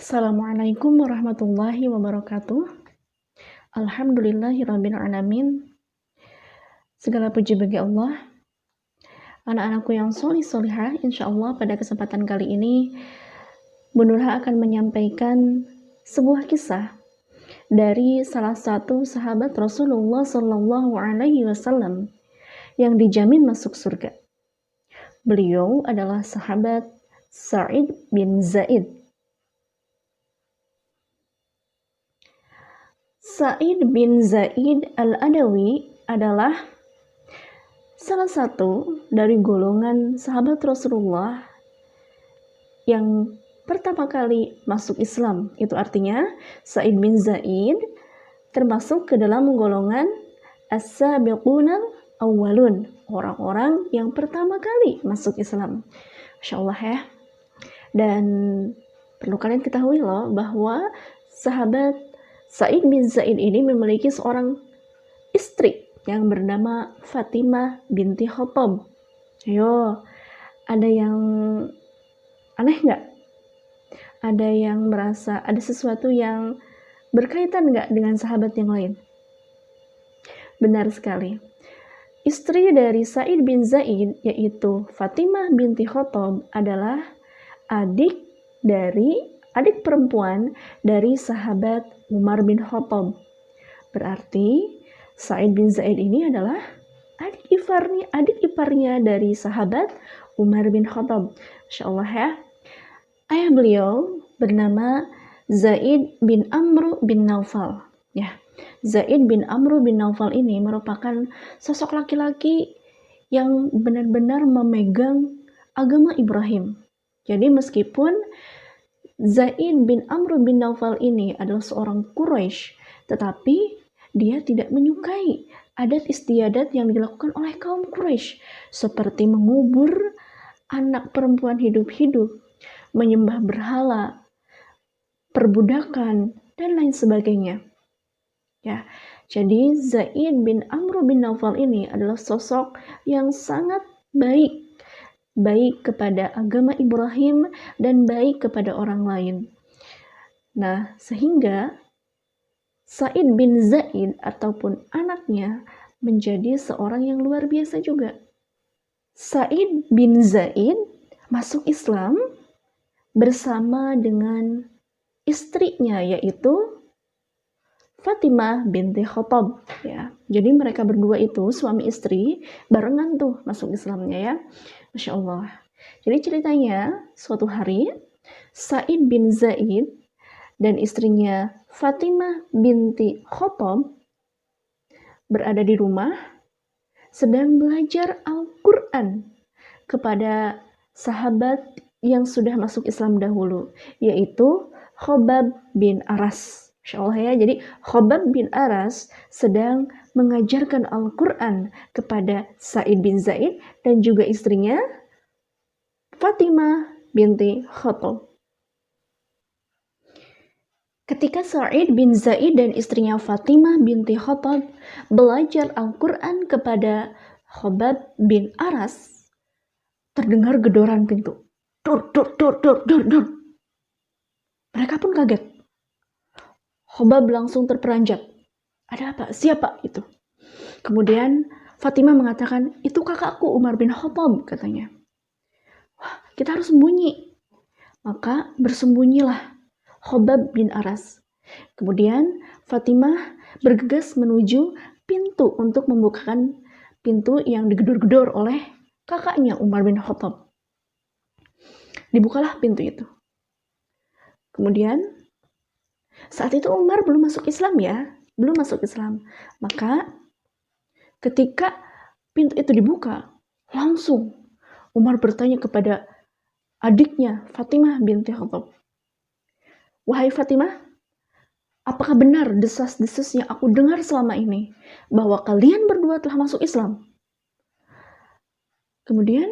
Assalamualaikum warahmatullahi wabarakatuh. Alhamdulillahirabbil alamin. Segala puji bagi Allah. Anak-anakku yang sholih sholihah, insyaallah pada kesempatan kali ini Bun Nurha akan menyampaikan sebuah kisah dari salah satu sahabat Rasulullah Shallallahu Alaihi Wasallam yang dijamin masuk surga. Beliau adalah sahabat Sa'id bin Zaid. Sa'id bin Zaid al-Adawi adalah salah satu dari golongan sahabat Rasulullah yang pertama kali masuk Islam. Itu artinya Sa'id bin Zaid termasuk ke dalam golongan as-sabiqunal awwalun, orang-orang yang pertama kali masuk Islam. Masya Allah ya. Dan perlu kalian ketahui loh bahwa sahabat Sa'id bin Zaid ini memiliki seorang istri yang bernama Fatimah binti Khattab. Ayo, ada yang aneh nggak? Ada yang merasa ada sesuatu yang berkaitan nggak dengan sahabat yang lain? Benar sekali. Istri dari Sa'id bin Zaid, yaitu Fatimah binti Khattab, adalah adik perempuan dari sahabat Umar bin Khattab. Berarti Sa'id bin Zaid ini adalah adik iparnya dari sahabat Umar bin Khattab. Masya Allah ya. Ayah beliau bernama Zaid bin Amr bin Naufal. Ya, Zaid bin Amr bin Naufal ini merupakan sosok laki-laki yang benar-benar memegang agama Ibrahim. Jadi meskipun Zaid bin Amr bin Naufal ini adalah seorang Quraisy, tetapi dia tidak menyukai adat istiadat yang dilakukan oleh kaum Quraisy, seperti mengubur anak perempuan hidup-hidup, menyembah berhala, perbudakan, dan lain sebagainya. Ya, jadi Zaid bin Amr bin Naufal ini adalah sosok yang sangat baik kepada agama Ibrahim dan baik kepada orang lain. Nah, sehingga Sa'id bin Zaid ataupun anaknya menjadi seorang yang luar biasa juga. Sa'id bin Zaid masuk Islam bersama dengan istrinya, yaitu Fatimah binti Khattab ya. Jadi mereka berdua itu suami istri barengan tuh masuk Islamnya ya. Masya Allah. Jadi ceritanya suatu hari Sa'id bin Zaid dan istrinya Fatimah binti Khattab berada di rumah sedang belajar Al-Quran kepada sahabat yang sudah masuk Islam dahulu, yaitu Khobab bin Aras. Masya Allah ya, jadi Khobab bin Aras sedang mengajarkan Al-Quran kepada Sa'id bin Zaid dan juga istrinya Fatimah binti Khattab. Ketika Sa'id bin Zaid dan istrinya Fatimah binti Khattab belajar Al-Quran kepada Khobab bin Aras, terdengar gedoran pintu. Dur, dur, dur, dur, dur, dur. Mereka pun kaget. Khobab langsung terperanjat. Ada apa? Siapa itu? Kemudian Fatimah mengatakan, itu kakakku Umar bin Khattab, katanya. Wah, kita harus sembunyi. Maka bersembunyilah Khobab bin Aras. Kemudian Fatimah bergegas menuju pintu untuk membukakan pintu yang digedor-gedor oleh kakaknya Umar bin Khattab. Dibukalah pintu itu. Kemudian saat itu Umar belum masuk Islam ya, belum masuk Islam. Maka ketika pintu itu dibuka, langsung Umar bertanya kepada adiknya Fatimah binti Khattab, wahai Fatimah, apakah benar desas-desus yang aku dengar selama ini bahwa kalian berdua telah masuk Islam? Kemudian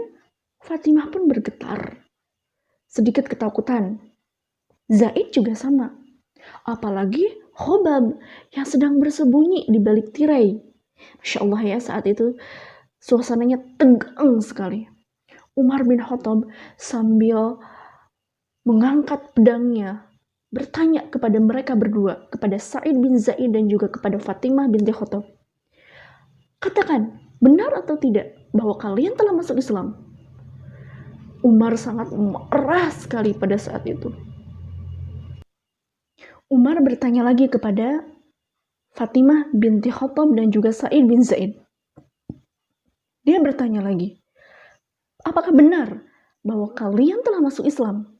Fatimah pun bergetar, sedikit ketakutan. Zaid juga sama. Apalagi Khobab yang sedang bersembunyi di balik tirai. Masya Allah ya, saat itu suasananya tegang sekali. Umar bin Khattab sambil mengangkat pedangnya bertanya kepada mereka berdua, kepada Sa'id bin Zaid dan juga kepada Fatimah binti Khattab. Katakan, benar atau tidak bahwa kalian telah masuk Islam? Umar sangat marah sekali pada saat itu. Umar bertanya lagi kepada Fatimah binti Khattab dan juga Sa'id bin Zaid. Dia bertanya lagi, apakah benar bahwa kalian telah masuk Islam?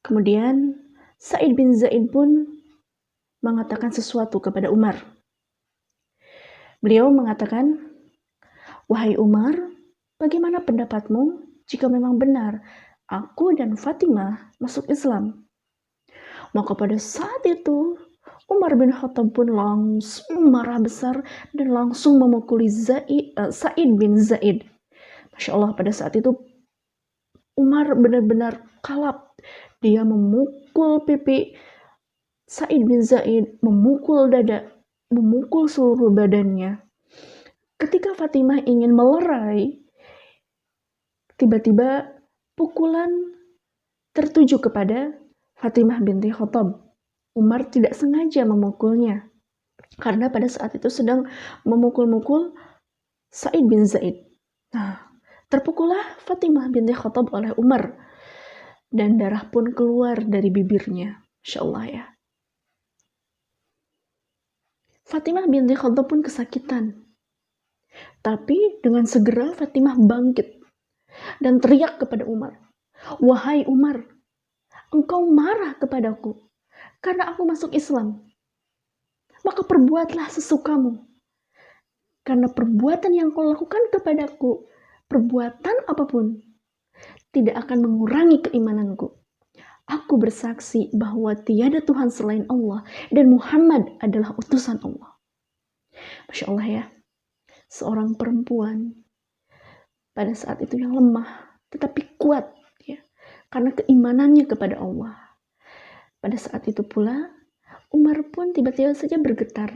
Kemudian Sa'id bin Zaid pun mengatakan sesuatu kepada Umar. Beliau mengatakan, wahai Umar, bagaimana pendapatmu jika memang benar aku dan Fatimah masuk Islam? Maka pada saat itu Umar bin Khattab pun langsung marah besar dan langsung memukuli Sa'id bin Zaid. Masya Allah, pada saat itu Umar benar-benar kalap. Dia memukul pipi Sa'id bin Zaid, memukul dada, memukul seluruh badannya. Ketika Fatimah ingin melerai, tiba-tiba pukulan tertuju kepada Fatimah binti Khattab. Umar tidak sengaja memukulnya, karena pada saat itu sedang memukul-mukul Sa'id bin Zaid. Nah, terpukullah Fatimah binti Khattab oleh Umar, dan darah pun keluar dari bibirnya. Masya Allah ya. Fatimah binti Khattab pun kesakitan. Tapi dengan segera Fatimah bangkit dan teriak kepada Umar, wahai Umar, engkau marah kepadaku karena aku masuk Islam. Maka perbuatlah sesukamu. Karena perbuatan yang kau lakukan kepadaku, perbuatan apapun, tidak akan mengurangi keimananku. Aku bersaksi bahwa tiada Tuhan selain Allah dan Muhammad adalah utusan Allah. Masya Allah ya. Seorang perempuan pada saat itu yang lemah tetapi kuat ya, karena keimanannya kepada Allah. Pada saat itu pula Umar pun tiba-tiba saja bergetar.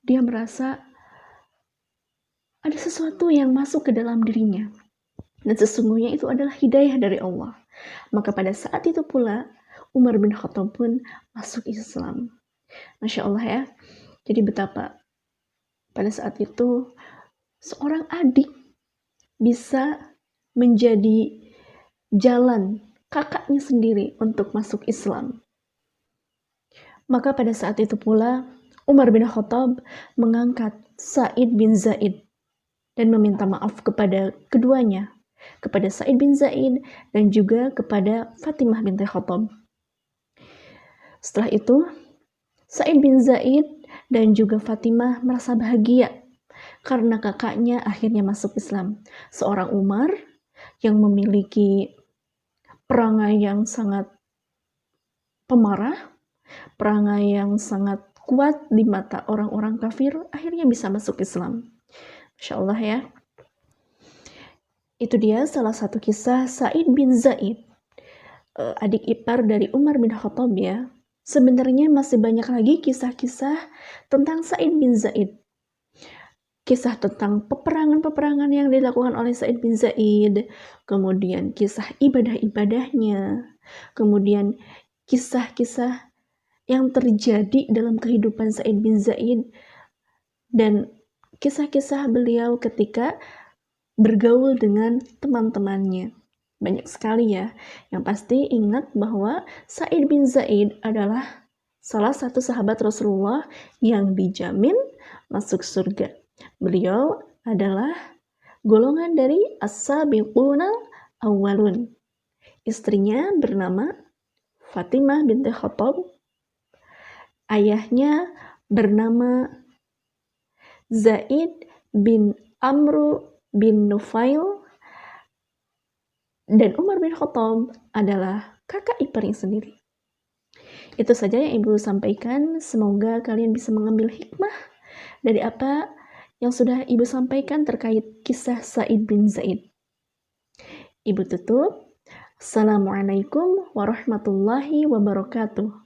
Dia merasa ada sesuatu yang masuk ke dalam dirinya, dan sesungguhnya itu adalah hidayah dari Allah. Maka pada saat itu pula Umar bin Khattab pun masuk Islam. Masya Allah ya. Jadi betapa pada saat itu seorang adik bisa menjadi jalan kakaknya sendiri untuk masuk Islam. Maka pada saat itu pula Umar bin Khattab mengangkat Sa'id bin Zaid dan meminta maaf kepada keduanya, kepada Sa'id bin Zaid dan juga kepada Fatimah binti Khattab. Setelah itu Sa'id bin Zaid dan juga Fatimah merasa bahagia karena kakaknya akhirnya masuk Islam. Seorang Umar yang memiliki perangai yang sangat pemarah, perangai yang sangat kuat di mata orang-orang kafir, akhirnya bisa masuk Islam. Masya Allah ya. Itu dia salah satu kisah Sa'id bin Zaid, adik ipar dari Umar bin Khattab ya. Sebenarnya masih banyak lagi kisah-kisah tentang Sa'id bin Zaid. Kisah tentang peperangan-peperangan yang dilakukan oleh Sa'id bin Zaid, kemudian kisah ibadah-ibadahnya, kemudian kisah-kisah yang terjadi dalam kehidupan Sa'id bin Zaid, dan kisah-kisah beliau ketika bergaul dengan teman-temannya. Banyak sekali ya. Yang pasti ingat bahwa Sa'id bin Zaid adalah salah satu sahabat Rasulullah yang dijamin masuk surga. Beliau adalah golongan dari as-sabiqunal awwalun. Istrinya bernama Fatimah binti Khattab. Ayahnya bernama Zaid bin Amru bin Nufail, dan Umar bin Khattab adalah kakak iparnya sendiri. Itu saja yang Ibu sampaikan. Semoga kalian bisa mengambil hikmah dari apa yang sudah Ibu sampaikan terkait kisah Sa'id bin Zaid. Ibu tutup. Assalamualaikum warahmatullahi wabarakatuh.